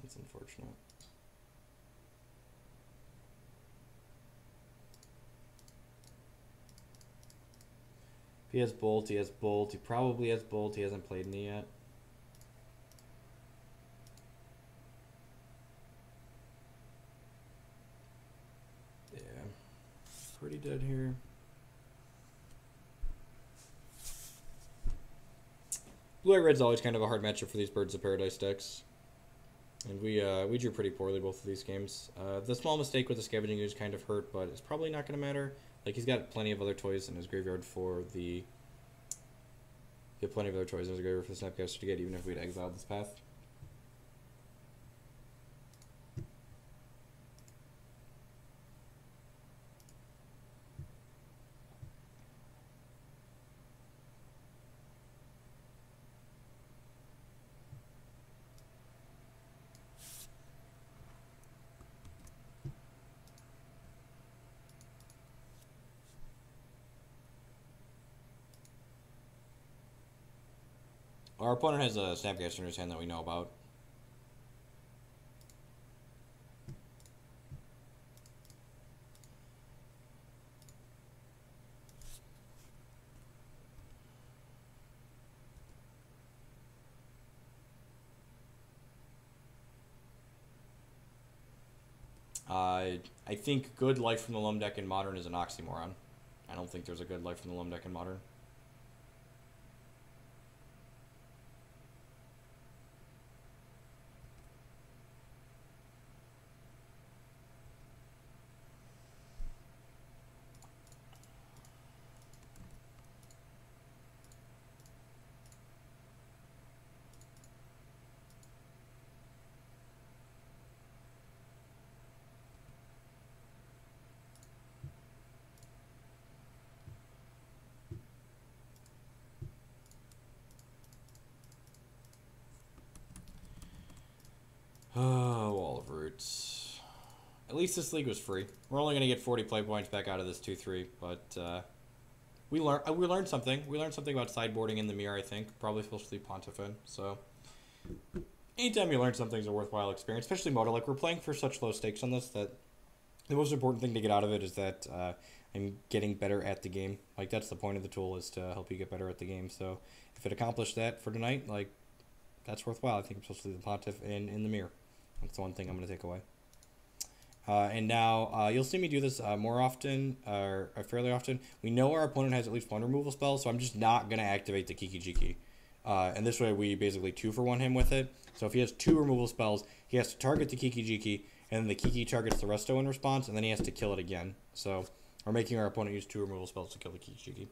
That's unfortunate. If he has Bolt, he has Bolt. He probably has Bolt. He hasn't played any yet. Yeah. Pretty dead here. Blue-Red's always kind of a hard matchup for these Birds of Paradise decks. And we drew pretty poorly both of these games. The small mistake with the Scavenging Ooze kind of hurt, but it's probably not going to matter. Like, he's got plenty of other toys in his graveyard for the... Get plenty of other toys in his graveyard for the Snapcaster to get, even if we'd exiled this path. Our opponent has a Snapcaster in his hand that we know about. I think good Life from the Loam deck in Modern is an oxymoron. I don't think there's a good Life from the Loam deck in Modern. Oh, Wall of Roots. At least this league was free. We're only going to get 40 play points back out of this 2-3, but we learned something. We learned something about sideboarding in the mirror, I think. Probably supposed to be Pontiffin. So anytime you learn something's a worthwhile experience, especially Moto. Like, we're playing for such low stakes on this that the most important thing to get out of it is that I'm getting better at the game. Like, that's the point of the tool, is to help you get better at the game. So if it accomplished that for tonight, like, that's worthwhile. I think I'm supposed to leave the Pontiff in the mirror. That's the one thing I'm going to take away. And now you'll see me do this more often, or fairly often. We know our opponent has at least one removal spell, so I'm just not going to activate the Kiki Chord. And this way we basically 2-for-1 him with it. So if he has 2 removal spells, he has to target the Kiki Chord, and then the Kiki targets the Resto in response, and then he has to kill it again. So we're making our opponent use 2 removal spells to kill the Kiki Chord.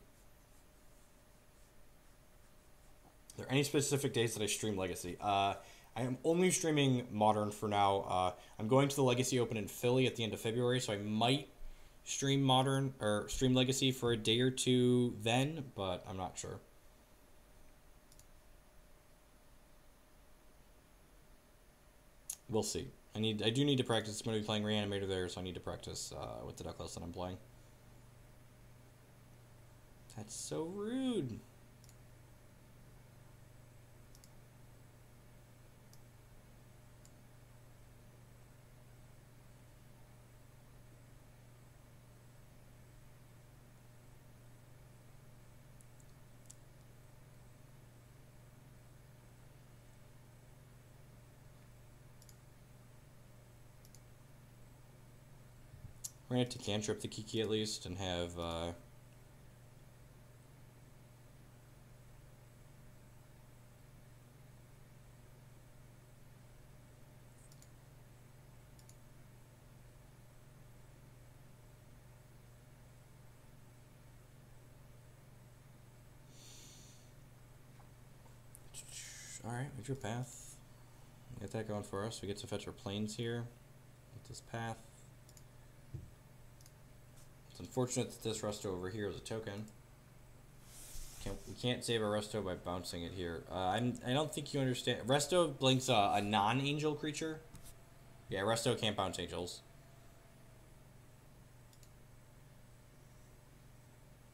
Are there any specific days that I stream Legacy? I am only streaming Modern for now. I'm going to the Legacy Open in Philly at the end of February, so I might stream Modern or stream Legacy for a day or two then, but I'm not sure. We'll see. I do need to practice. I'm going to be playing Reanimator there, so I need to practice with the deck list that I'm playing. That's so rude. We're going to have to cantrip the Kiki at least and have... Alright, we drew path. Get that going for us. We get to fetch our planes here with this path. It's unfortunate that this Resto over here is a token. We can't save a Resto by bouncing it here. I don't think you understand. Resto blinks a non-angel creature. Yeah, Resto can't bounce angels.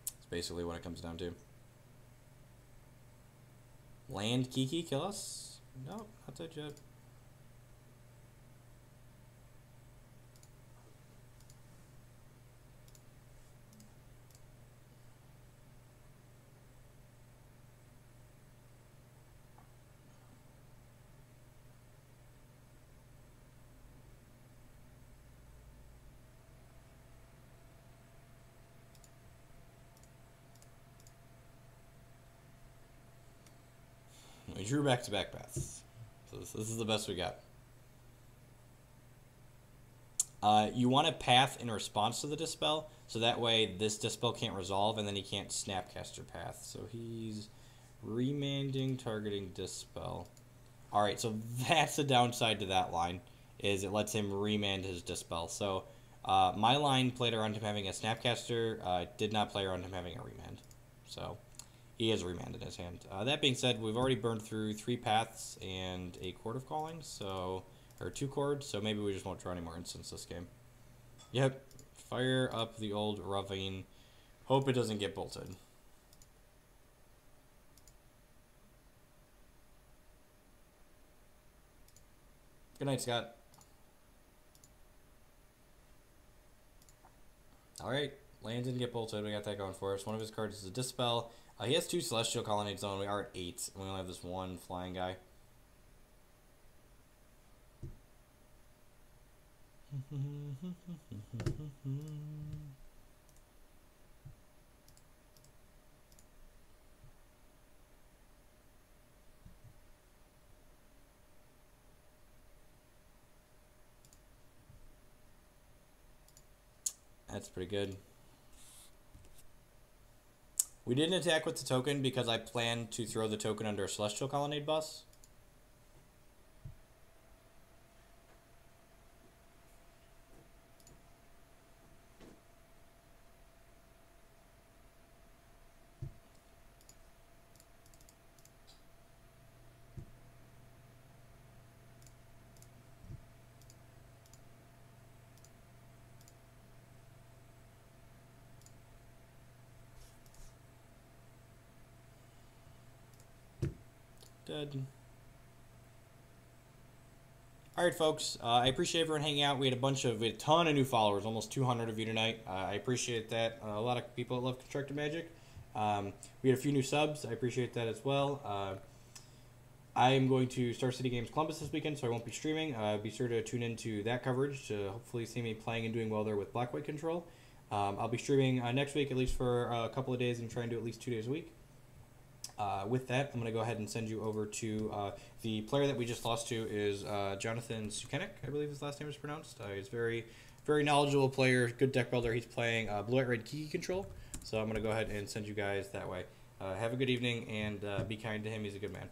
That's basically what it comes down to. Land Kiki, kill us? No, not that yet. We drew back-to-back paths. So this is the best we got. You want a path in response to the Dispel, so that way this Dispel can't resolve, and then he can't Snapcaster Path. So he's remanding, targeting Dispel. Alright, so that's the downside to that line, is it lets him remand his Dispel. So my line played around him having a Snapcaster, did not play around him having a remand. So he has a remand in his hand. That being said, we've already burned through 3 paths and a Chord of Calling, so... or 2 chords, so maybe we just won't draw any more instants this game. Yep, fire up the old Ravine. Hope it doesn't get bolted. Good night, Scott. Alright, land didn't get bolted. We got that going for us. One of his cards is a Dispel. He has 2 Celestial Colonnade Zone. We are at 8. We only have this 1 flying guy. That's pretty good. We didn't attack with the token because I planned to throw the token under a Celestial Colonnade bus. Dead. Alright, folks. I appreciate everyone hanging out. We had a ton of new followers, almost 200 of you tonight. I appreciate that. A lot of people that love Constructed Magic. We had a few new subs. I appreciate that as well. I am going to Star City Games Columbus this weekend, so I won't be streaming. Be sure to tune into that coverage to hopefully see me playing and doing well there with Black-White Control. I'll be streaming next week, at least for a couple of days, and try and do at least 2 days a week. With that, I'm going to go ahead and send you over to the player that we just lost to is Jonathan Sukenik, I believe his last name is pronounced. He's very, very knowledgeable player, good deck builder. He's playing Blue-White-Red Kiki Control, so I'm going to go ahead and send you guys that way. Have a good evening, and be kind to him. He's a good man.